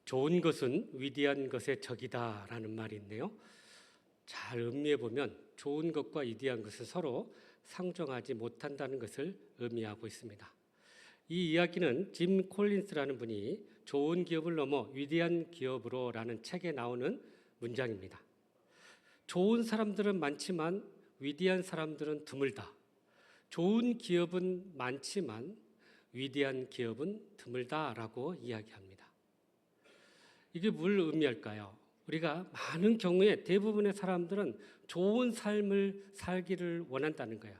좋은 것은 위대한 것의 적이다라는 말이 있네요. 잘 음미해 보면 좋은 것과 위대한 것은 서로 상종하지 못한다는 것을 의미하고 있습니다. 이 이야기는 짐 콜린스라는 분이 좋은 기업을 넘어 위대한 기업으로라는 책에 나오는 문장입니다. 좋은 사람들은 많지만 위대한 사람들은 드물다. 좋은 기업은 많지만 위대한 기업은 드물다라고 이야기합니다. 이게 뭘 의미할까요? 우리가 많은 경우에 대부분의 사람들은 좋은 삶을 살기를 원한다는 거예요.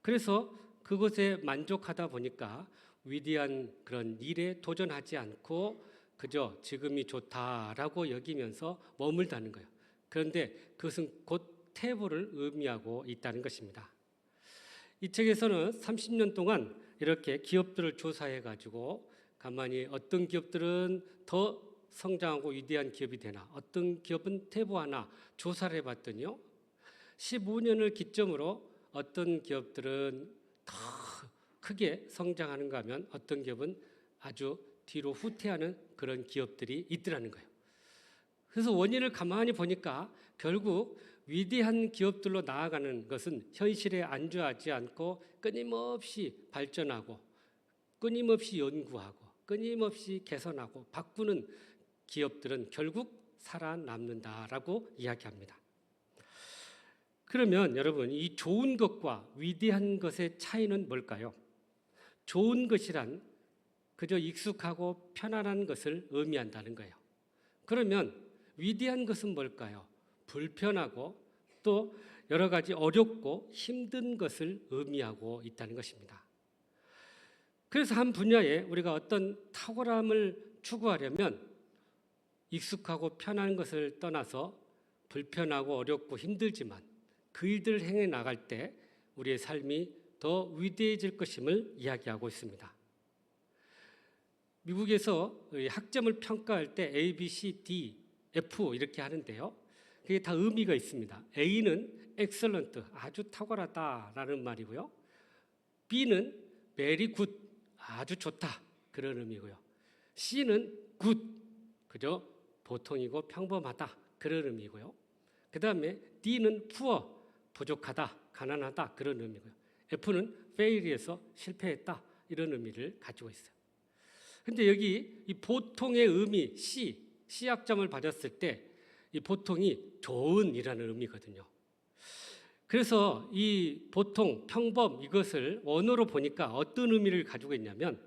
그래서 그것에 만족하다 보니까 위대한 그런 일에 도전하지 않고 그저 지금이 좋다라고 여기면서 머물다는 거예요. 그런데 그것은 곧 퇴보를 의미하고 있다는 것입니다. 이 책에서는 30년 동안 이렇게 기업들을 조사해 가지고 가만히 어떤 기업들은 더 성장하고 위대한 기업이 되나 어떤 기업은 퇴보하나 조사를 해봤더니요 15년을 기점으로 어떤 기업들은 더 크게 성장하는가 하면 어떤 기업은 아주 뒤로 후퇴하는 그런 기업들이 있더라는 거예요. 그래서 원인을 가만히 보니까 결국 위대한 기업들로 나아가는 것은 현실에 안주하지 않고 끊임없이 발전하고 끊임없이 연구하고 끊임없이 개선하고 바꾸는 기업들은 결국 살아남는다라고 이야기합니다. 그러면 여러분 이 좋은 것과 위대한 것의 차이는 뭘까요? 좋은 것이란 그저 익숙하고 편안한 것을 의미한다는 거예요. 그러면 위대한 것은 뭘까요? 불편하고 또 여러 가지 어렵고 힘든 것을 의미하고 있다는 것입니다. 그래서 한 분야에 우리가 어떤 탁월함을 추구하려면 익숙하고 편한 것을 떠나서 불편하고 어렵고 힘들지만 그 일들을 행해 나갈 때 우리의 삶이 더 위대해질 것임을 이야기하고 있습니다. 미국에서 학점을 평가할 때 A, B, C, D, F 이렇게 하는데요. 그게 다 의미가 있습니다. A는 excellent, 아주 탁월하다라는 말이고요. B는 very good, 아주 좋다 그런 의미고요. C는 good, 그저 보통이고 평범하다 그런 의미고요. 그 다음에 D는 poor, 부족하다, 가난하다 그런 의미고요. F는 fail에서 실패했다 이런 의미를 가지고 있어요. 근데 여기 이 보통의 의미 C 학점을 받았을 때 이 보통이 좋은이라는 의미거든요. 그래서 이 보통, 평범 이것을 원어로 보니까 어떤 의미를 가지고 있냐면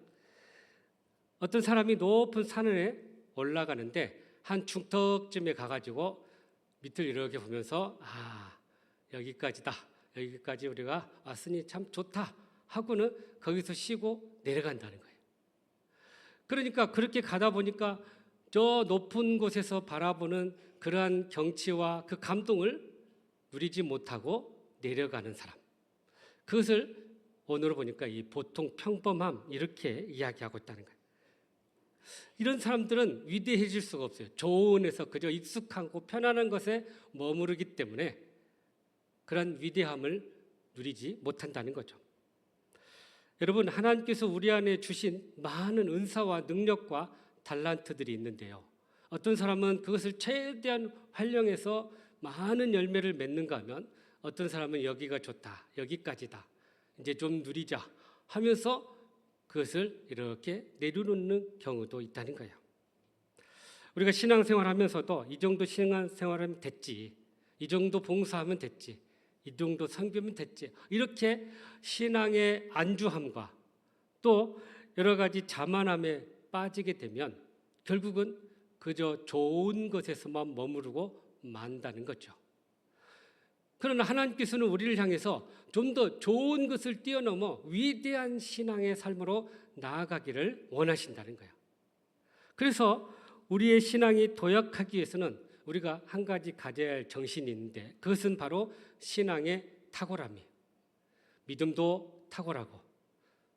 어떤 사람이 높은 산에 올라가는데 한 중턱쯤에 가가지고 밑을 이렇게 보면서 여기까지다. 여기까지 우리가 왔으니 참 좋다 하고는 거기서 쉬고 내려간다는 거예요. 그러니까 그렇게 가다 보니까 저 높은 곳에서 바라보는 그러한 경치와 그 감동을 누리지 못하고 내려가는 사람. 그것을 오늘 보니까 이 보통 평범함 이렇게 이야기하고 있다는 거예요. 이런 사람들은 위대해질 수가 없어요. 조언에서 그저 익숙하고 편안한 것에 머무르기 때문에 그런 위대함을 누리지 못한다는 거죠. 여러분 하나님께서 우리 안에 주신 많은 은사와 능력과 달란트들이 있는데요. 어떤 사람은 그것을 최대한 활용해서 많은 열매를 맺는가 하면 어떤 사람은 여기가 좋다, 여기까지다, 이제 좀 누리자 하면서 그것을 이렇게 내려놓는 경우도 있다는 거예요. 우리가 신앙생활하면서도 이 정도 신앙생활하면 됐지, 이 정도 봉사하면 됐지, 이 정도 섬기면 됐지 이렇게 신앙의 안주함과 또 여러 가지 자만함에 빠지게 되면 결국은 그저 좋은 것에서만 머무르고 만다는 거죠. 그러나 하나님께서는 우리를 향해서 좀 더 좋은 것을 뛰어넘어 위대한 신앙의 삶으로 나아가기를 원하신다는 거예요. 그래서 우리의 신앙이 도약하기 위해서는 우리가 한 가지 가져야 할 정신이 있는데 그것은 바로 신앙의 탁월함이에요. 믿음도 탁월하고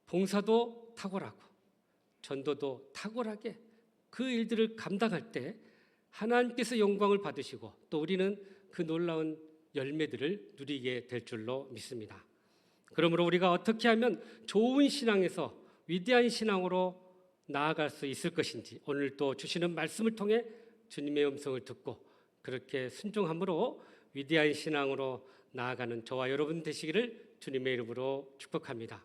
봉사도 탁월하고 전도도 탁월하게 그 일들을 감당할 때 하나님께서 영광을 받으시고 또 우리는 그 놀라운 열매들을 누리게 될 줄로 믿습니다. 그러므로 우리가 어떻게 하면 좋은 신앙에서 위대한 신앙으로 나아갈 수 있을 것인지 오늘 또 주시는 말씀을 통해 주님의 음성을 듣고 그렇게 순종함으로 위대한 신앙으로 나아가는 저와 여러분 되시기를 주님의 이름으로 축복합니다.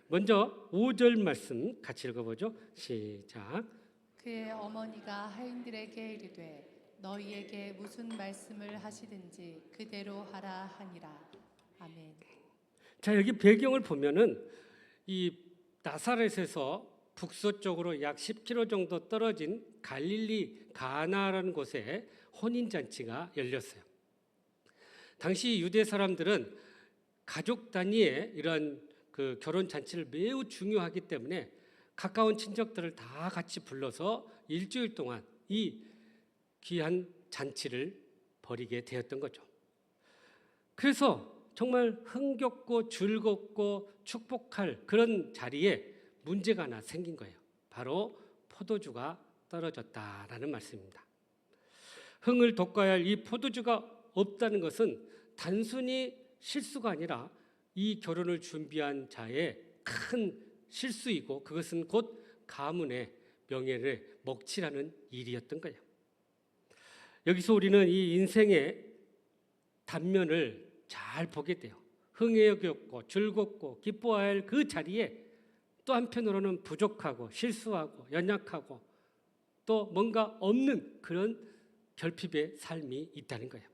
먼저 5절 말씀 같이 읽어보죠. 시작. 그의 어머니가 하인들에게 이르되 너희에게 무슨 말씀을 하시든지 그대로 하라 하니라. 아멘. 자, 여기 배경을 보면은 이 나사렛에서 북서쪽으로 약 10km 정도 떨어진 갈릴리 가나라는 곳에 혼인 잔치가 열렸어요. 당시 유대 사람들은 가족 단위의 이런 그 결혼 잔치를 매우 중요하기 때문에 가까운 친척들을 다 같이 불러서 일주일 동안 이 귀한 잔치를 벌이게 되었던 거죠. 그래서 정말 흥겹고 즐겁고 축복할 그런 자리에 문제가 하나 생긴 거예요. 바로 포도주가 떨어졌다라는 말씀입니다. 흥을 돋궈야 할 이 포도주가 없다는 것은 단순히 실수가 아니라 이 결혼을 준비한 자의 큰 실수이고 그것은 곧 가문의 명예를 먹칠하는 일이었던 거예요. 여기서 우리는 이 인생의 단면을 잘 보게 돼요. 흥해였고 즐겁고 기뻐할 그 자리에 또 한편으로는 부족하고 실수하고 연약하고 또 뭔가 없는 그런 결핍의 삶이 있다는 거예요.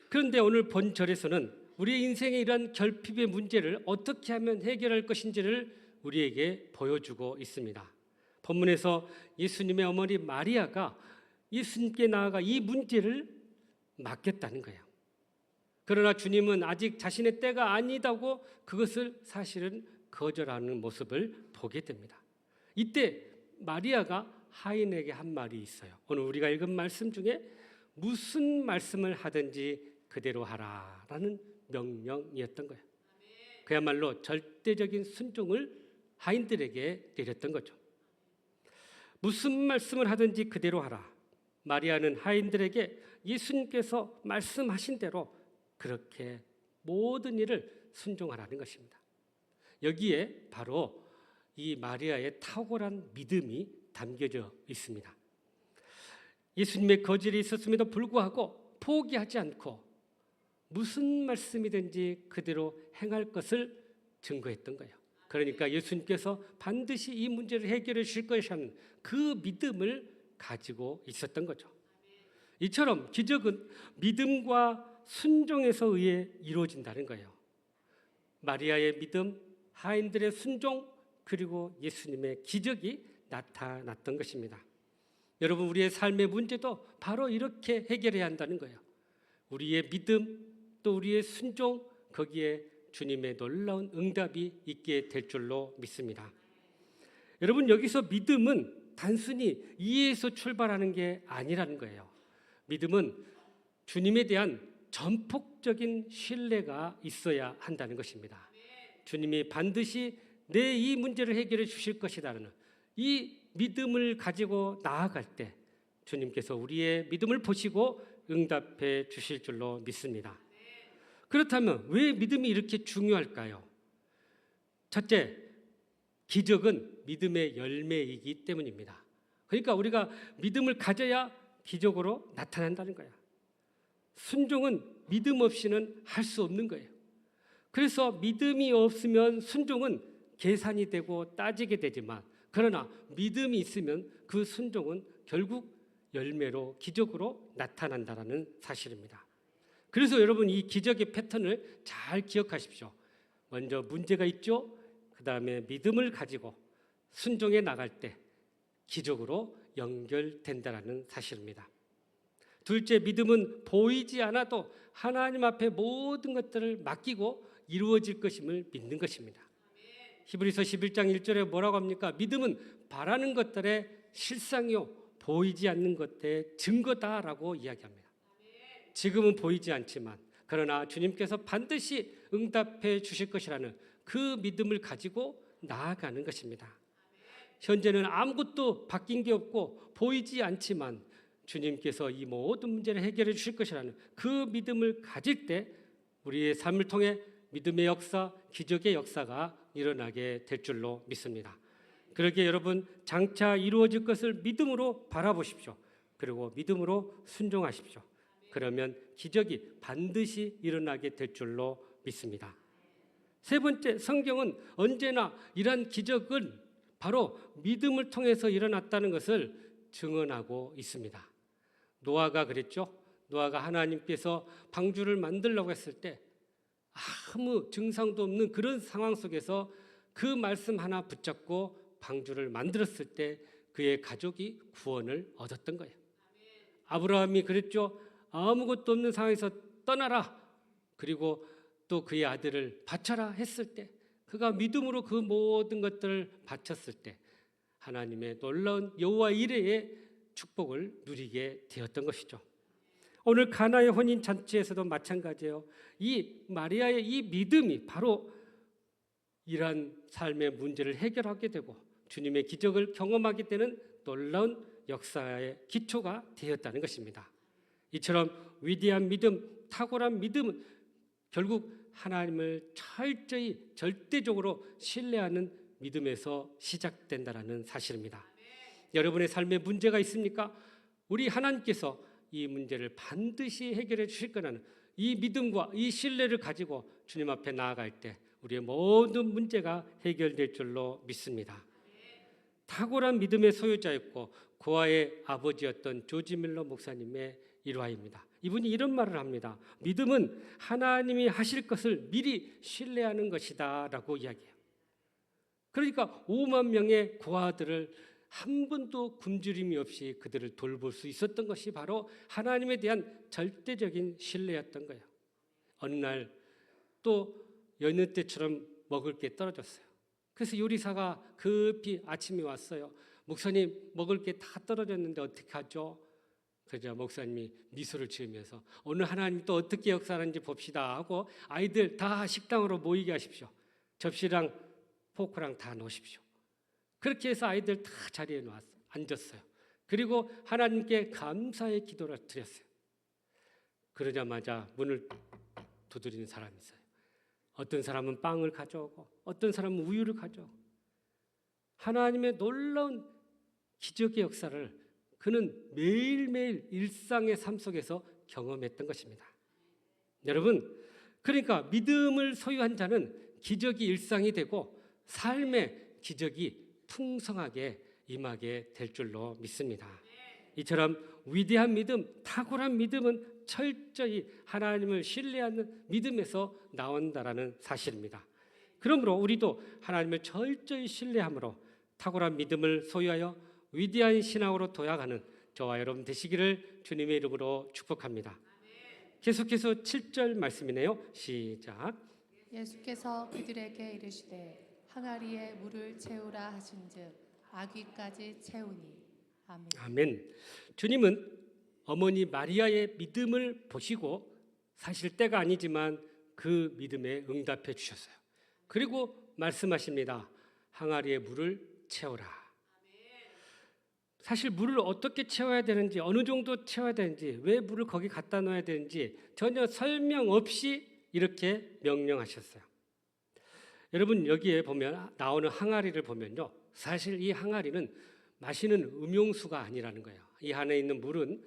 그런데 오늘 본 절에서는 우리의 인생의 이러한 결핍의 문제를 어떻게 하면 해결할 것인지를 우리에게 보여주고 있습니다. 본문에서 예수님의 어머니 마리아가 예수님께 나아가 이 문제를 맡겼다는 거예요. 그러나 주님은 아직 자신의 때가 아니다고 그것을 사실은 거절하는 모습을 보게 됩니다. 이때 마리아가 하인에게 한 말이 있어요. 오늘 우리가 읽은 말씀 중에 무슨 말씀을 하든지 그대로 하라라는 명령이었던 거예요. 그야말로 절대적인 순종을 하인들에게 내렸던 거죠. 무슨 말씀을 하든지 그대로 하라. 마리아는 하인들에게 예수님께서 말씀하신 대로 그렇게 모든 일을 순종하라는 것입니다. 여기에 바로 이 마리아의 탁월한 믿음이 담겨져 있습니다. 예수님의 거절이 있었음에도 불구하고 포기하지 않고 무슨 말씀이든지 그대로 행할 것을 증거했던 거예요. 그러니까 예수님께서 반드시 이 문제를 해결해 주실 것이라는 그 믿음을 가지고 있었던 거죠. 이처럼 기적은 믿음과 순종에서 의해 이루어진다는 거예요. 마리아의 믿음, 하인들의 순종, 그리고 예수님의 기적이 나타났던 것입니다. 여러분, 우리의 삶의 문제도 바로 이렇게 해결해야 한다는 거예요. 우리의 믿음, 또 우리의 순종, 거기에 주님의 놀라운 응답이 있게 될 줄로 믿습니다. 여러분, 여기서 믿음은 단순히 이해에서 출발하는 게 아니라는 거예요. 믿음은 주님에 대한 전폭적인 신뢰가 있어야 한다는 것입니다. 주님이 반드시 내 이 문제를 해결해 주실 것이라는 이 믿음을 가지고 나아갈 때 주님께서 우리의 믿음을 보시고 응답해 주실 줄로 믿습니다. 그렇다면 왜 믿음이 이렇게 중요할까요? 첫째, 기적은 믿음의 열매이기 때문입니다. 그러니까 우리가 믿음을 가져야 기적으로 나타난다는 거야. 순종은 믿음 없이는 할 수 없는 거예요. 그래서 믿음이 없으면 순종은 계산이 되고 따지게 되지만, 그러나 믿음이 있으면 그 순종은 결국 열매로 기적으로 나타난다는 사실입니다. 그래서 여러분, 이 기적의 패턴을 잘 기억하십시오. 먼저 문제가 있죠. 그 다음에 믿음을 가지고 순종해 나갈 때 기적으로 연결된다는 사실입니다. 둘째, 믿음은 보이지 않아도 하나님 앞에 모든 것들을 맡기고 이루어질 것임을 믿는 것입니다. 히브리서 11장 1절에 뭐라고 합니까? 믿음은 바라는 것들의 실상이요 보이지 않는 것들의 증거다라고 이야기합니다. 지금은 보이지 않지만 그러나 주님께서 반드시 응답해 주실 것이라는 그 믿음을 가지고 나아가는 것입니다. 현재는 아무것도 바뀐 게 없고 보이지 않지만 주님께서 이 모든 문제를 해결해 주실 것이라는 그 믿음을 가질 때 우리의 삶을 통해 믿음의 역사, 기적의 역사가 일어나게 될 줄로 믿습니다. 그렇게 여러분 장차 이루어질 것을 믿음으로 바라보십시오. 그리고 믿음으로 순종하십시오. 그러면 기적이 반드시 일어나게 될 줄로 믿습니다. 세 번째, 성경은 언제나 이러한 기적은 바로 믿음을 통해서 일어났다는 것을 증언하고 있습니다. 노아가 그랬죠. 노아가 하나님께서 방주를 만들려고 했을 때 아무 증상도 없는 그런 상황 속에서 그 말씀 하나 붙잡고 방주를 만들었을 때 그의 가족이 구원을 얻었던 거예요. 아브라함이 그랬죠. 아무것도 없는 상황에서 떠나라. 그리고 또 그의 아들을 바쳐라 했을 때 그가 믿음으로 그 모든 것들을 바쳤을 때 하나님의 놀라운 여호와 이레의 축복을 누리게 되었던 것이죠. 오늘 가나의 혼인 잔치에서도 마찬가지예요. 이 마리아의 이 믿음이 바로 이러한 삶의 문제를 해결하게 되고 주님의 기적을 경험하게 되는 놀라운 역사의 기초가 되었다는 것입니다. 이처럼 위대한 믿음, 탁월한 믿음은 결국 하나님을 철저히 절대적으로 신뢰하는 믿음에서 시작된다는 사실입니다. 여러분의 삶에 문제가 있습니까? 우리 하나님께서 이 문제를 반드시 해결해 주실 거라는 이 믿음과 이 신뢰를 가지고 주님 앞에 나아갈 때 우리의 모든 문제가 해결될 줄로 믿습니다. 탁월한 믿음의 소유자였고 고아의 아버지였던 조지 밀러 목사님의 일화입니다. 이분이 이런 말을 합니다. 믿음은 하나님이 하실 것을 미리 신뢰하는 것이다 라고 이야기해요. 그러니까 5만 명의 고아들을 한 번도 굶주림이 없이 그들을 돌볼 수 있었던 것이 바로 하나님에 대한 절대적인 신뢰였던 거예요. 어느 날 또 여느 때처럼 먹을 게 떨어졌어요. 그래서 요리사가 급히 아침에 왔어요. 목사님, 먹을 게 다 떨어졌는데 어떻게 하죠? 그러자 목사님이 미소를 지으면서 오늘 하나님 또 어떻게 역사하는지 봅시다 하고 아이들 다 식당으로 모이게 하십시오. 접시랑 포크랑 다 놓으십시오. 그렇게 해서 아이들 다 자리에 앉았어요. 그리고 하나님께 감사의 기도를 드렸어요. 그러자마자 문을 두드리는 사람이 있어요. 어떤 사람은 빵을 가져오고 어떤 사람은 우유를 가져오고 하나님의 놀라운 기적의 역사를 그는 매일매일 일상의 삶 속에서 경험했던 것입니다. 여러분, 그러니까 믿음을 소유한 자는 기적이 일상이 되고 삶의 기적이 풍성하게 임하게 될 줄로 믿습니다. 이처럼 위대한 믿음, 탁월한 믿음은 철저히 하나님을 신뢰하는 믿음에서 나온다라는 사실입니다. 그러므로 우리도 하나님을 철저히 신뢰함으로 탁월한 믿음을 소유하여 위대한 신앙으로 도약하는 저와 여러분 되시기를 주님의 이름으로 축복합니다. 계속해서 7절 말씀이네요. 시작. 예수께서 그들에게 이르시되 항아리에 물을 채우라 하신즉 아귀까지 채우니. 아멘. 아멘. 주님은 어머니 마리아의 믿음을 보시고 사실 때가 아니지만 그 믿음에 응답해 주셨어요. 그리고 말씀하십니다. 항아리에 물을 채워라. 사실 물을 어떻게 채워야 되는지, 어느 정도 채워야 되는지, 왜 물을 거기 갖다 놓아야 되는지 전혀 설명 없이 이렇게 명령하셨어요. 여러분 여기에 보면 나오는 항아리를 보면요, 사실 이 항아리는 마시는 음용수가 아니라는 거예요. 이 안에 있는 물은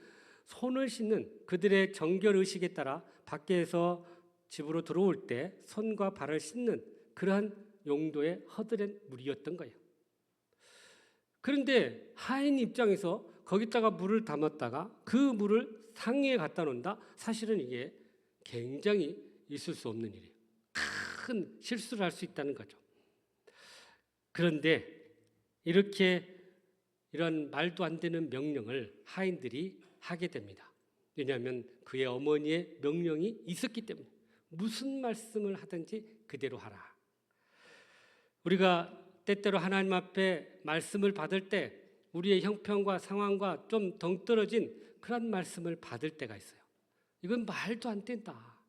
손을 씻는 그들의 정결 의식에 따라 밖에서 집으로 들어올 때 손과 발을 씻는 그러한 용도의 허드렛 물이었던 거예요. 그런데 하인 입장에서 거기다가 물을 담았다가 그 물을 상위에 갖다 놓는다? 사실은 이게 굉장히 있을 수 없는 일이에요. 큰 실수를 할 수 있다는 거죠. 그런데 이런 말도 안 되는 명령을 하인들이 하게 됩니다. 왜냐하면 그의 어머니의 명령이 있었기 때문에 무슨 말씀을 하든지 그대로 하라. 우리가 때때로 하나님 앞에 말씀을 받을 때 우리의 형편과 상황과 좀 동떨어진 그런 말씀을 받을 때가 있어요. 이건 말도 안 된다.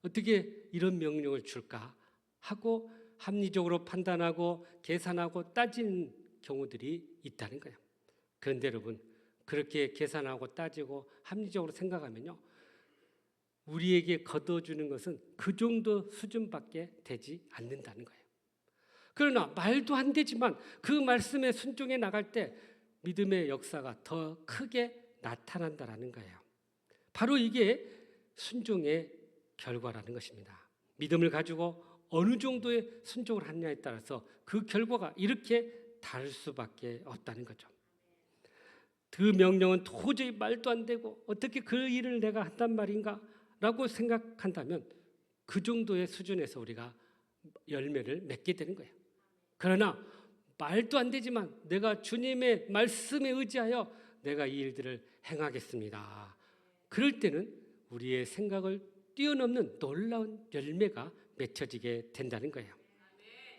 어떻게 이런 명령을 줄까 하고 합리적으로 판단하고 계산하고 따지는 경우들이 있다는 거예요. 그런데 여러분, 그렇게 계산하고 따지고 합리적으로 생각하면요, 우리에게 거둬주는 것은 그 정도 수준밖에 되지 않는다는 거예요. 그러나 말도 안 되지만 그 말씀에 순종해 나갈 때 믿음의 역사가 더 크게 나타난다라는 거예요. 바로 이게 순종의 결과라는 것입니다. 믿음을 가지고 어느 정도의 순종을 하느냐에 따라서 그 결과가 이렇게 다를 수밖에 없다는 거죠. 그 명령은 도저히 말도 안 되고 어떻게 그 일을 내가 한단 말인가 라고 생각한다면 그 정도의 수준에서 우리가 열매를 맺게 되는 거예요. 그러나 말도 안 되지만 내가 주님의 말씀에 의지하여 내가 이 일들을 행하겠습니다. 그럴 때는 우리의 생각을 뛰어넘는 놀라운 열매가 맺혀지게 된다는 거예요.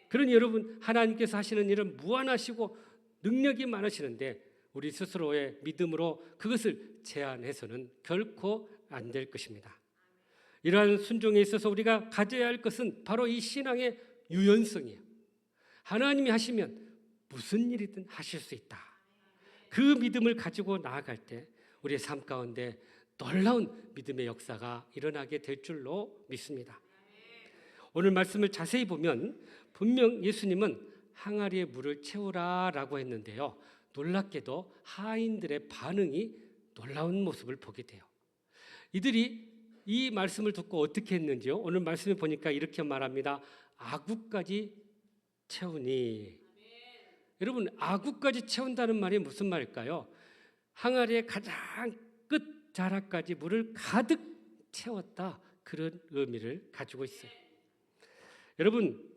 그러니 여러분, 하나님께서 하시는 일은 무한하시고 능력이 많으시는데 우리 스스로의 믿음으로 그것을 제한해서는 결코 안 될 것입니다. 이러한 순종에 있어서 우리가 가져야 할 것은 바로 이 신앙의 유연성이에요. 하나님이 하시면 무슨 일이든 하실 수 있다. 그 믿음을 가지고 나아갈 때 우리의 삶 가운데 놀라운 믿음의 역사가 일어나게 될 줄로 믿습니다. 오늘 말씀을 자세히 보면 분명 예수님은 항아리에 물을 채우라라고 했는데요. 놀랍게도 하인들의 반응이 놀라운 모습을 보게 돼요. 이들이 이 말씀을 듣고 어떻게 했는지요? 오늘 말씀에 보니까 이렇게 말합니다. 아구까지 채우니. 여러분, 아구까지 채운다는 말이 무슨 말일까요? 항아리의 가장 끝 자락까지 물을 가득 채웠다, 그런 의미를 가지고 있어요. 여러분,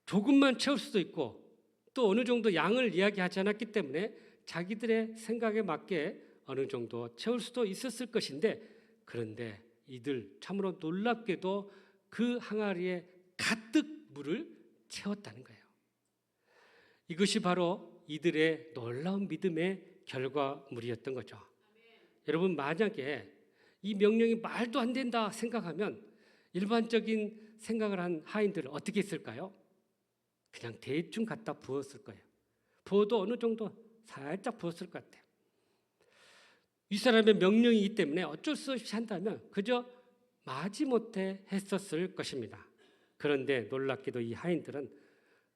조금만 채울 수도 있고 또 어느 정도 양을 이야기하지 않았기 때문에 자기들의 생각에 맞게 어느 정도 채울 수도 있었을 것인데, 그런데 이들 참으로 놀랍게도 그 항아리에 가득 물을 채웠다는 거예요. 이것이 바로 이들의 놀라운 믿음의 결과물이었던 거죠. 여러분, 만약에 이 명령이 말도 안 된다 생각하면 일반적인 생각을 한 하인들은 어떻게 했을까요? 그냥 대충 갖다 부었을 거예요. 부어도 어느 정도 살짝 부었을 것 같아요. 이 사람의 명령이기 때문에 어쩔 수 없이 한다면 그저 마지못해 했었을 것입니다. 그런데 놀랍게도 이 하인들은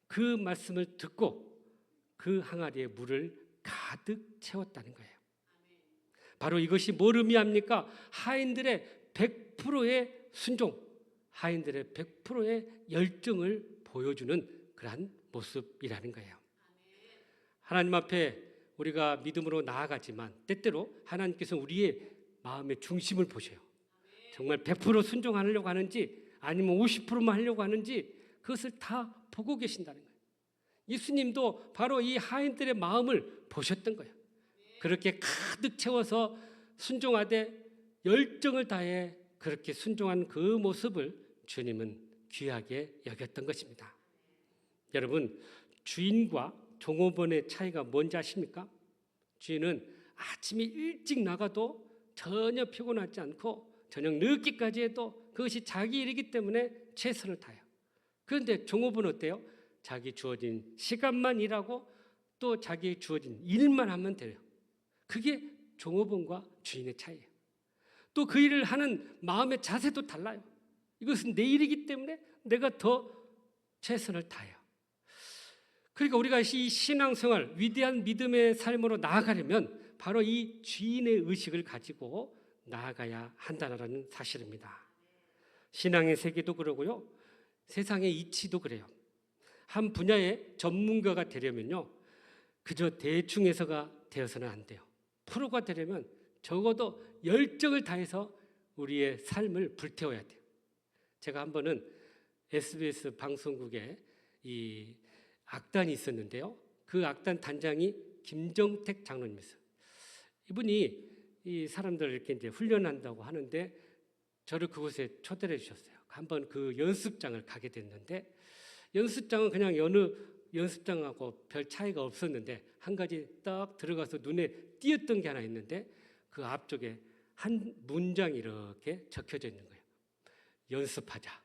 그 말씀을 듣고 그 항아리에 물을 가득 채웠다는 거예요. 바로 이것이 뭘 의미합니까? 하인들의 100%의 순종, 하인들의 100%의 열정을 보여주는 그러한 모습이라는 거예요. 하나님 앞에 우리가 믿음으로 나아가지만 때때로 하나님께서 우리의 마음의 중심을 보셔요. 정말 100% 순종하려고 하는지 아니면 50%만 하려고 하는지 그것을 다 보고 계신다는 거예요. 예수님도 바로 이 하인들의 마음을 보셨던 거예요. 그렇게 가득 채워서 순종하되 열정을 다해 그렇게 순종한 그 모습을 주님은 귀하게 여겼던 것입니다. 여러분, 주인과 종업원의 차이가 뭔지 아십니까? 주인은 아침에 일찍 나가도 전혀 피곤하지 않고 저녁 늦게까지 해도 그것이 자기 일이기 때문에 최선을 다해요. 그런데 종업원은 어때요? 자기 주어진 시간만 일하고 또 자기 주어진 일만 하면 돼요. 그게 종업원과 주인의 차이예요. 또 그 일을 하는 마음의 자세도 달라요. 이것은 내 일이기 때문에 내가 더 최선을 다해요. 그러니까 우리가 이 신앙생활, 위대한 믿음의 삶으로 나아가려면 바로 이 주인의 의식을 가지고 나아가야 한다는 사실입니다. 신앙의 세계도 그러고요, 세상의 이치도 그래요. 한 분야의 전문가가 되려면요, 그저 대충 해서가 되어서는 안 돼요. 프로가 되려면 적어도 열정을 다해서 우리의 삶을 불태워야 돼요. 제가 한 번은 SBS 방송국에 이 악단이 있었는데요. 그 악단 단장이 김정택 장로님이었어요. 이분이 이 사람들을 이렇게 이제 훈련한다고 하는데 저를 그곳에 초대해 주셨어요. 한번 그 연습장을 가게 됐는데 연습장은 그냥 어느 연습장하고 별 차이가 없었는데 한 가지 딱 들어가서 눈에 띄었던 게 하나 있는데 그 앞쪽에 한 문장이 이렇게 적혀져 있는 거예요. 연습하자.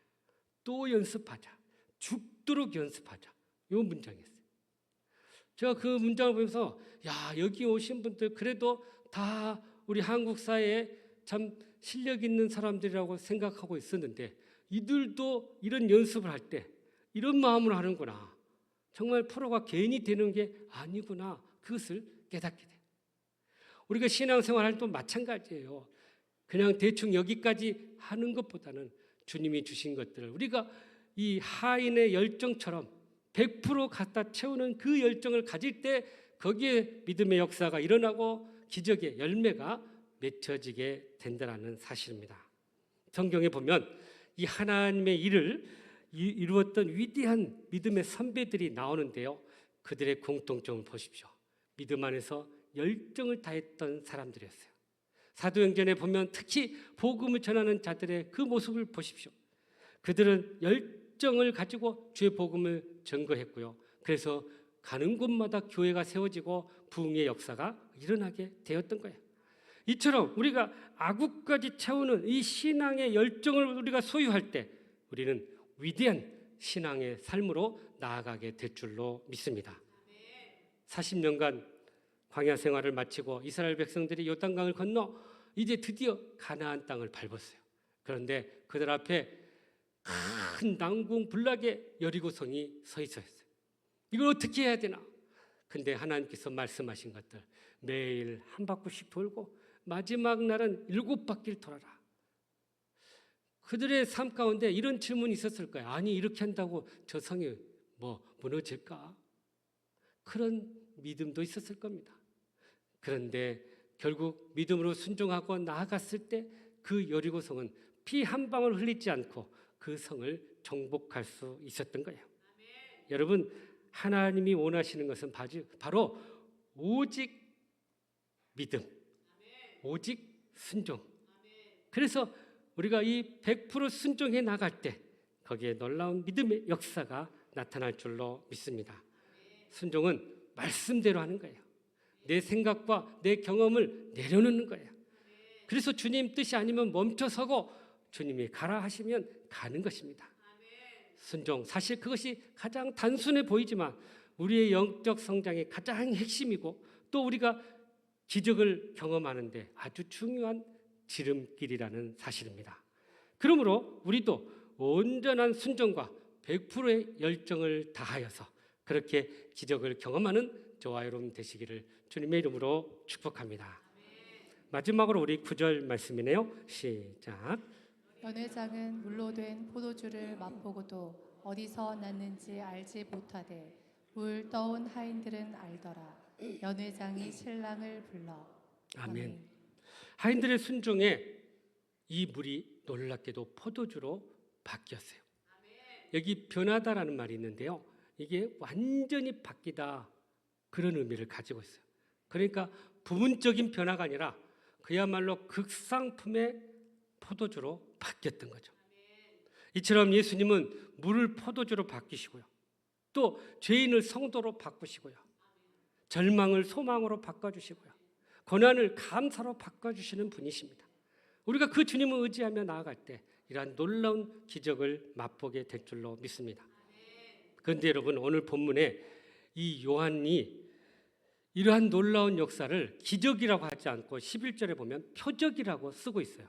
또 연습하자. 죽도록 연습하자. 이 문장이었어요. 제가 그 문장을 보면서 야, 여기 오신 분들 그래도 다 우리 한국 사회에 참 실력 있는 사람들이라고 생각하고 있었는데 이들도 이런 연습을 할 때 이런 마음으로 하는구나. 정말 포로가 개인이 되는 게 아니구나. 그것을 깨닫게 돼요. 우리가 신앙생활할 때도 마찬가지예요. 그냥 대충 여기까지 하는 것보다는 주님이 주신 것들을 우리가 이 하인의 열정처럼 100% 갖다 채우는 그 열정을 가질 때 거기에 믿음의 역사가 일어나고 기적의 열매가 맺혀지게 된다는 사실입니다. 성경에 보면 이 하나님의 일을 이루었던 위대한 믿음의 선배들이 나오는데요. 그들의 공통점을 보십시오. 믿음 안에서 열정을 다했던 사람들이었어요. 사도행전에 보면 특히 복음을 전하는 자들의 그 모습을 보십시오. 그들은 열정을 가지고 주의 복음을 전거했고요. 그래서 가는 곳마다 교회가 세워지고 부흥의 역사가 일어나게 되었던 거예요. 이처럼 우리가 아구까지 채우는 이 신앙의 열정을 우리가 소유할 때 우리는 위대한 신앙의 삶으로 나아가게 될 줄로 믿습니다. 40년간 광야 생활을 마치고 이스라엘 백성들이 요단강을 건너 이제 드디어 가나안 땅을 밟았어요. 그런데 그들 앞에 큰 난공불락의 여리고성이 서 있었어요. 이걸 어떻게 해야 되나? 근데 하나님께서 말씀하신 것들 매일 한 바퀴씩 돌고 마지막 날은 7바퀴를 돌아라. 그들의 삶 가운데 이런 질문이 있었을 거예요. 아니 이렇게 한다고 저 성이 무너질까? 그런 믿음도 있었을 겁니다. 그런데 결국 믿음으로 순종하고 나아갔을 때 그 여리고성은 피 한 방울 흘리지 않고 그 성을 정복할 수 있었던 거예요. 여러분 하나님이 원하시는 것은 바로 오직 믿음, 오직 순종. 그래서 우리가 이 100% 순종해 나갈 때 거기에 놀라운 믿음의 역사가 나타날 줄로 믿습니다. 순종은 말씀대로 하는 거예요. 내 생각과 내 경험을 내려놓는 거예요. 그래서 주님 뜻이 아니면 멈춰서고 주님이 가라 하시면 가는 것입니다. 순종, 사실 그것이 가장 단순해 보이지만 우리의 영적 성장의 가장 핵심이고 또 우리가 기적을 경험하는데 아주 중요한 지름길이라는 사실입니다. 그러므로 우리도 온전한 순종과 100%의 열정을 다하여서 그렇게 기적을 경험하는 저와 여러분 되시기를 주님의 이름으로 축복합니다. 마지막으로 우리 9절 말씀이네요. 시작. 연회장은 물로 된 포도주를 맛보고도 어디서 났는지 알지 못하되 물 떠온 하인들은 알더라. 연회장이 신랑을 불러. 아멘. 하인들의 순종에 이 물이 놀랍게도 포도주로 바뀌었어요. 여기 변하다라는 말이 있는데요. 이게 완전히 바뀌다 그런 의미를 가지고 있어요. 그러니까 부분적인 변화가 아니라 그야말로 극상품의 포도주로 바뀌었던 거죠. 이처럼 예수님은 물을 포도주로 바뀌시고요. 또 죄인을 성도로 바꾸시고요. 절망을 소망으로 바꿔주시고요. 고난을 감사로 바꿔주시는 분이십니다. 우리가 그 주님을 의지하며 나아갈 때 이러한 놀라운 기적을 맛보게 될 줄로 믿습니다. 그런데 여러분 오늘 본문에 이 요한이 이러한 놀라운 역사를 기적이라고 하지 않고 11절에 보면 표적이라고 쓰고 있어요.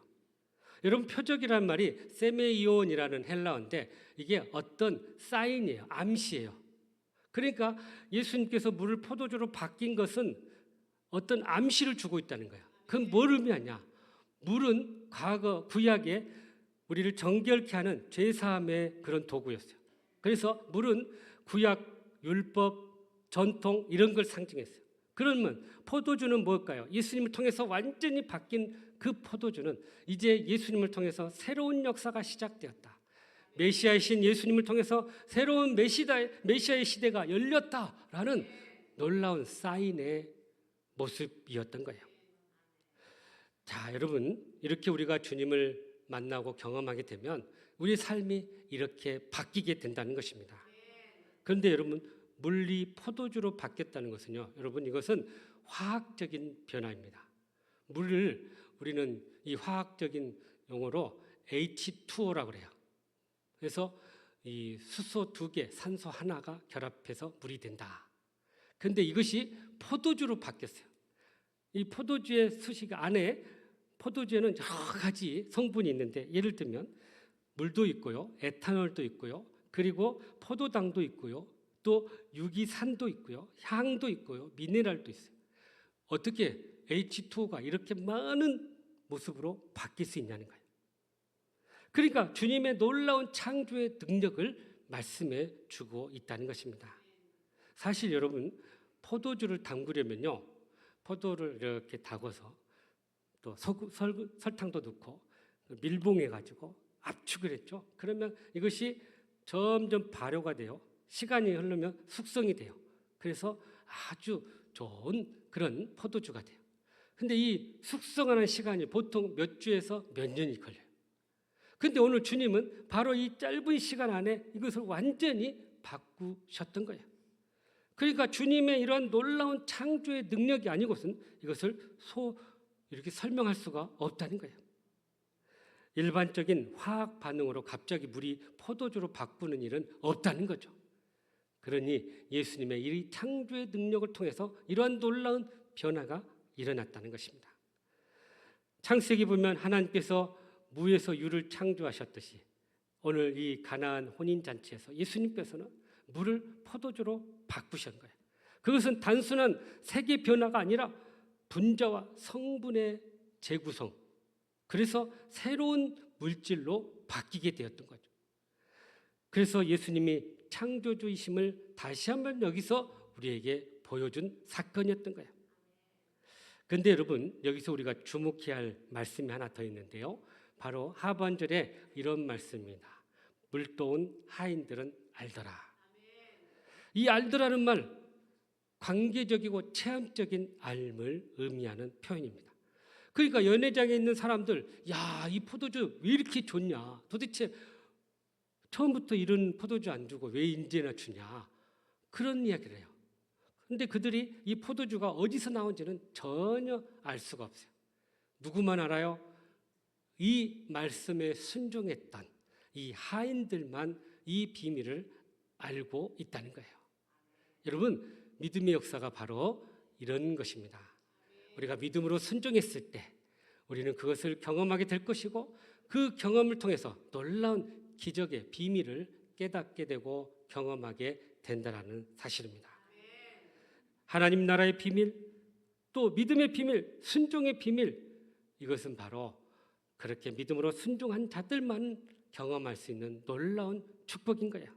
여러분 표적이라는 말이 세메이온이라는 헬라어인데 이게 어떤 사인이에요. 암시예요. 그러니까 예수님께서 물을 포도주로 바뀐 것은 어떤 암시를 주고 있다는 거예요. 그건 뭘 의미하냐? 물은 과거 구약에 우리를 정결케 하는 죄사함의 그런 도구였어요. 그래서 물은 구약, 율법, 전통 이런 걸 상징했어요. 그러면 포도주는 뭘까요? 예수님을 통해서 완전히 바뀐 그 포도주는 이제 예수님을 통해서 새로운 역사가 시작되었다. 메시아이신 예수님을 통해서 새로운 메시아의 시대가 열렸다라는 놀라운 사인의 모습이었던 거예요. 자, 여러분 이렇게 우리가 주님을 만나고 경험하게 되면 우리 삶이 이렇게 바뀌게 된다는 것입니다. 그런데 여러분 물이 포도주로 바뀌었다는 것은요, 여러분 이것은 화학적인 변화입니다. 물을 우리는 이 화학적인 용어로 H2O라고 그래요. 그래서 이 수소 2개, 산소 하나가 결합해서 물이 된다. 그런데 이것이 포도주로 바뀌었어요. 이 포도주의 수식 안에 포도주에는 여러 가지 성분이 있는데 예를 들면 물도 있고요, 에탄올도 있고요, 그리고 포도당도 있고요, 또 유기산도 있고요, 향도 있고요, 미네랄도 있어요. 어떻게 H2O가 이렇게 많은 모습으로 바뀔 수 있냐는 거예요. 그러니까 주님의 놀라운 창조의 능력을 말씀해 주고 있다는 것입니다. 사실 여러분, 포도주를 담그려면요, 포도를 이렇게 다궈서 또 설탕도 넣고 밀봉해 가지고 압축을 했죠. 그러면 이것이 점점 발효가 돼요. 시간이 흐르면 숙성이 돼요. 그래서 아주 좋은 그런 포도주가 돼요. 근데 이 숙성하는 시간이 보통 몇 주에서 몇 년이 걸려요. 근데 오늘 주님은 바로 이 짧은 시간 안에 이것을 완전히 바꾸셨던 거예요. 그러니까 주님의 이러한 놀라운 창조의 능력이 아니고선 이것을 이렇게 설명할 수가 없다는 거예요. 일반적인 화학 반응으로 갑자기 물이 포도주로 바꾸는 일은 없다는 거죠. 그러니 예수님의 이 창조의 능력을 통해서 이러한 놀라운 변화가 일어났다는 것입니다. 창세기 보면 하나님께서 무에서 유를 창조하셨듯이 오늘 이 가나안 혼인잔치에서 예수님께서는 물을 포도주로 바꾸신 거예요. 그것은 단순한 색의 변화가 아니라 분자와 성분의 재구성, 그래서 새로운 물질로 바뀌게 되었던 거죠. 그래서 예수님이 창조주이심을 다시 한번 여기서 우리에게 보여준 사건이었던 거예요. 그런데 여러분, 여기서 우리가 주목해야 할 말씀이 하나 더 있는데요, 바로 하반절에 이런 말씀입니다. 물도온 하인들은 알더라. 이 알더라는 말, 관계적이고 체험적인 알을 의미하는 표현입니다. 그러니까 연회장에 있는 사람들, 야, 이 포도주 왜 이렇게 좋냐? 도대체 처음부터 이런 포도주 안 주고 왜 이제나 주냐? 그런 이야기를 해요. 근데 그들이 이 포도주가 어디서 나온지는 전혀 알 수가 없어요. 누구만 알아요? 이 말씀에 순종했던 이 하인들만 이 비밀을 알고 있다는 거예요. 여러분, 믿음의 역사가 바로 이런 것입니다. 우리가 믿음으로 순종했을 때 우리는 그것을 경험하게 될 것이고, 그 경험을 통해서 놀라운 기적의 비밀을 깨닫게 되고 경험하게 된다는 사실입니다. 하나님 나라의 비밀, 또 믿음의 비밀, 순종의 비밀, 이것은 바로 그렇게 믿음으로 순종한 자들만 경험할 수 있는 놀라운 축복인 거예요.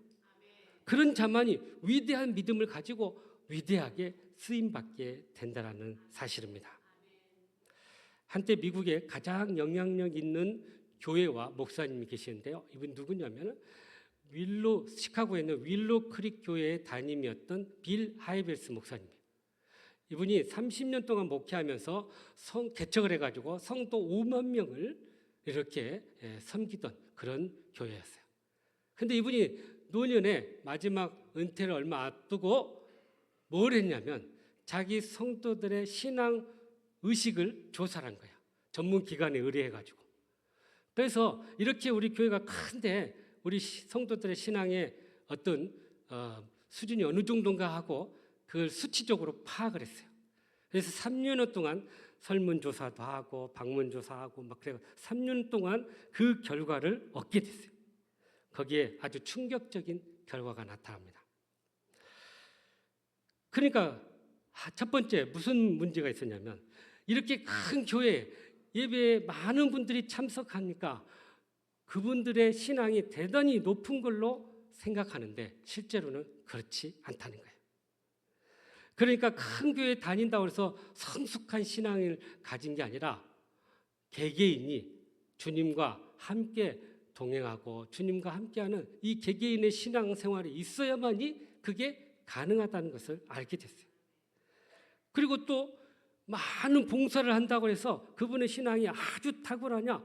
그런 자만이 위대한 믿음을 가지고 위대하게 쓰임받게 된다는 사실입니다. 한때 미국에 가장 영향력 있는 교회와 목사님이 계시는데요, 이분 누구냐면 시카고에 있는 윌로 크릭 교회의 담임이었던 빌 하이벨스 목사님이에요. 이분이 30년 동안 목회하면서 개척을 해가지고 성도 5만 명을 이렇게 섬기던 그런 교회였어요. 근데 이분이 노년에 마지막 은퇴를 얼마 앞두고 뭘 했냐면 자기 성도들의 신앙 의식을 조사한 거예요. 전문 기관에 의뢰해가지고. 그래서 이렇게 우리 교회가 큰데 우리 성도들의 신앙의 어떤 수준이 어느 정도인가 하고 그걸 수치적으로 파악을 했어요. 그래서 3년 동안 설문조사도 하고 방문조사하고 막 그래서 3년 동안 그 결과를 얻게 됐어요. 거기에 아주 충격적인 결과가 나타납니다. 그러니까 첫 번째 무슨 문제가 있었냐면, 이렇게 큰 교회 예배에 많은 분들이 참석하니까 그분들의 신앙이 대단히 높은 걸로 생각하는데 실제로는 그렇지 않다는 거예요. 그러니까 큰 교회에 다닌다고 해서 성숙한 신앙을 가진 게 아니라 개개인이 주님과 함께 동행하고 주님과 함께하는 이 개개인의 신앙생활이 있어야만이 그게 가능하다는 것을 알게 됐어요. 그리고 또 많은 봉사를 한다고 해서 그분의 신앙이 아주 탁월하냐?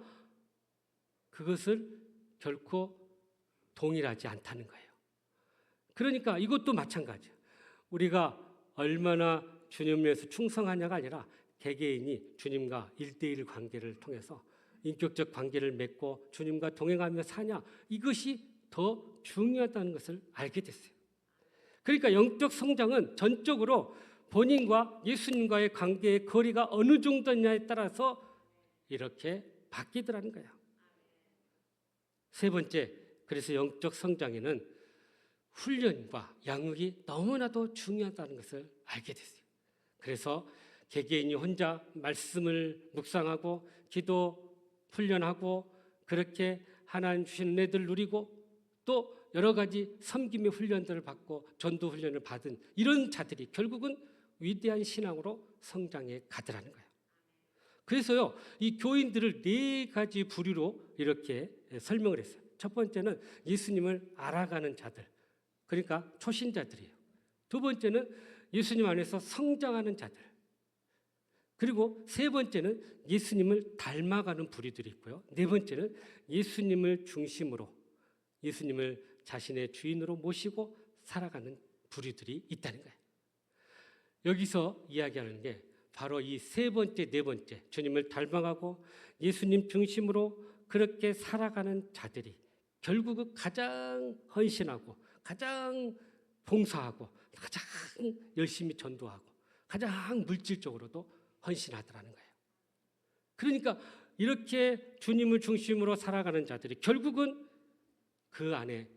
그것을 결코 동일하지 않다는 거예요. 그러니까 이것도 마찬가지예요. 우리가 얼마나 주님을 위해서 충성하냐가 아니라 개개인이 주님과 1대1 관계를 통해서 인격적 관계를 맺고 주님과 동행하며 사냐, 이것이 더 중요하다는 것을 알게 됐어요. 그러니까 영적 성장은 전적으로 본인과 예수님과의 관계의 거리가 어느 정도냐에 따라서 이렇게 바뀌더라는 거예요. 세 번째, 그래서 영적 성장에는 훈련과 양육이 너무나도 중요하다는 것을 알게 됐어요. 그래서 개개인이 혼자 말씀을 묵상하고 기도 훈련하고 그렇게 하나님 주신 은혜들을 누리고 또 여러 가지 섬김의 훈련들을 받고 전도 훈련을 받은 이런 자들이 결국은 위대한 신앙으로 성장해 가더라는 거예요. 그래서요, 이 교인들을 네 가지 부류로 이렇게 설명을 했어요. 첫 번째는 예수님을 알아가는 자들, 그러니까 초신자들이에요. 두 번째는 예수님 안에서 성장하는 자들, 그리고 세 번째는 예수님을 닮아가는 부류들이 있고요. 네 번째는 예수님을 중심으로 예수님을 자신의 주인으로 모시고 살아가는 부류들이 있다는 거예요. 여기서 이야기하는 게 바로 이 세 번째, 네 번째 주님을 닮아가고 예수님 중심으로 그렇게 살아가는 자들이 결국은 가장 헌신하고 가장 봉사하고 가장 열심히 전도하고 가장 물질적으로도 헌신하더라는 거예요. 그러니까 이렇게 주님을 중심으로 살아가는 자들이 결국은 그 안에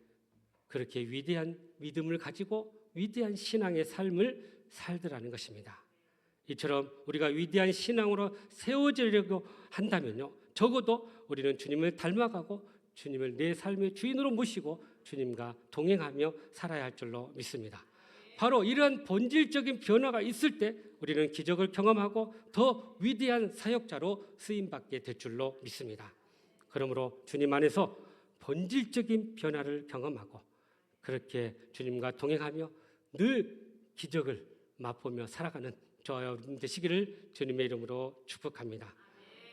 그렇게 위대한 믿음을 가지고 위대한 신앙의 삶을 살더라는 것입니다. 이처럼 우리가 위대한 신앙으로 세워지려고 한다면요, 적어도 우리는 주님을 닮아가고 주님을 내 삶의 주인으로 모시고 주님과 동행하며 살아야 할 줄로 믿습니다. 바로 이러한 본질적인 변화가 있을 때 우리는 기적을 경험하고 더 위대한 사역자로 쓰임받게 될 줄로 믿습니다. 그러므로 주님 안에서 본질적인 변화를 경험하고 그렇게 주님과 동행하며 늘 기적을 맛보며 살아가는 저와 여러분 되시기를 주님의 이름으로 축복합니다.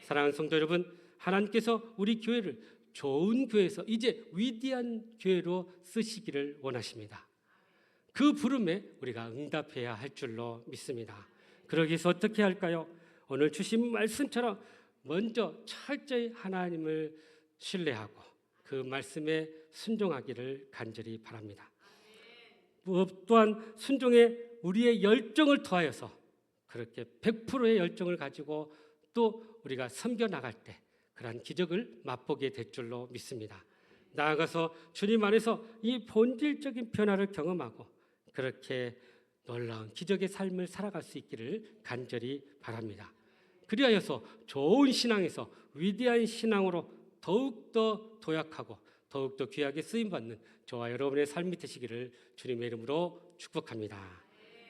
사랑하는 성도 여러분, 하나님께서 우리 교회를 좋은 교회에서 이제 위대한 교회로 쓰시기를 원하십니다. 그 부름에 우리가 응답해야 할 줄로 믿습니다. 그러기 위해서 어떻게 할까요? 오늘 주신 말씀처럼 먼저 철저히 하나님을 신뢰하고 그 말씀에 순종하기를 간절히 바랍니다. 또한 순종에 우리의 열정을 더하여서 그렇게 100%의 열정을 가지고 또 우리가 섬겨 나갈 때 그러한 기적을 맛보게 될 줄로 믿습니다. 나아가서 주님 안에서 이 본질적인 변화를 경험하고 그렇게 놀라운 기적의 삶을 살아갈 수 있기를 간절히 바랍니다. 그리하여서 좋은 신앙에서 위대한 신앙으로 더욱더 도약하고 더욱더 귀하게 쓰임받는 저와 여러분의 삶이 되시기를 주님의 이름으로 축복합니다.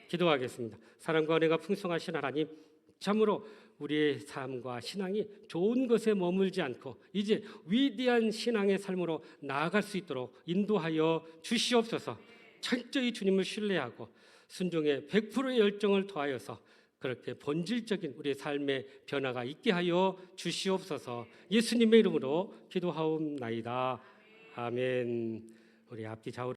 기도하겠습니다. 사랑과 은혜가 풍성하신 하나님, 참으로 우리의 삶과 신앙이 좋은 것에 머물지 않고 이제 위대한 신앙의 삶으로 나아갈 수 있도록 인도하여 주시옵소서. 철저히 주님을 신뢰하고 순종에 100%의 열정을 더하여서 그렇게 본질적인 우리의 삶의 변화가 있게 하여 주시옵소서. 예수님의 이름으로 기도하옵나이다. 아멘. 우리 앞뒤 좌우로